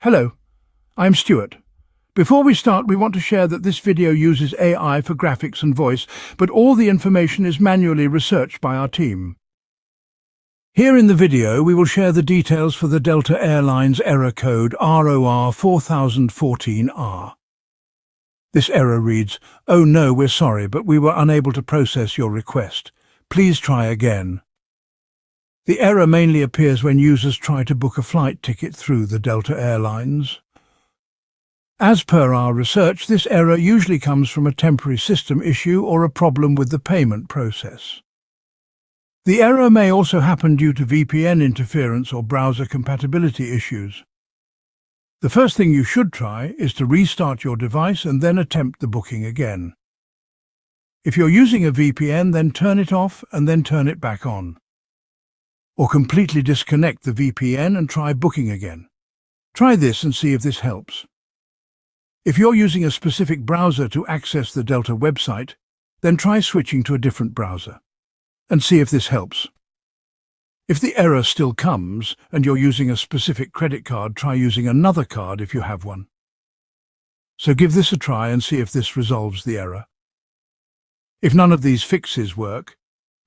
Hello, I'm Stuart. Before we start, we want to share that this video uses AI for graphics and voice, but all the information is manually researched by our team. Here in the video, we will share the details for the Delta Airlines error code ROR4014R. This error reads, "Oh no, we're sorry, but we were unable to process your request. Please try again." The error mainly appears when users try to book a flight ticket through the Delta Airlines. As per our research, this error usually comes from a temporary system issue or a problem with the payment process. The error may also happen due to VPN interference or browser compatibility issues. The first thing you should try is to restart your device and then attempt the booking again. If you're using a VPN, then turn it off and then turn it back on. Or completely disconnect the VPN and try booking again. Try this and see if this helps. If you're using a specific browser to access the Delta website, then try switching to a different browser and see if this helps. If the error still comes and you're using a specific credit card, try using another card if you have one. So give this a try and see if this resolves the error. If none of these fixes work,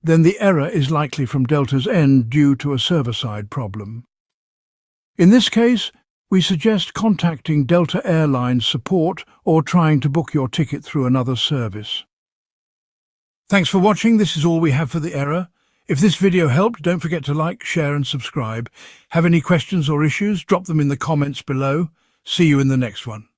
then the error is likely from Delta's end due to a server-side problem. In this case, we suggest contacting Delta Airlines support or trying to book your ticket through another service. Thanks for watching. This is all we have for the error. If this video helped, don't forget to like, share and subscribe. Have any questions or issues? Drop them in the comments below. See you in the next one.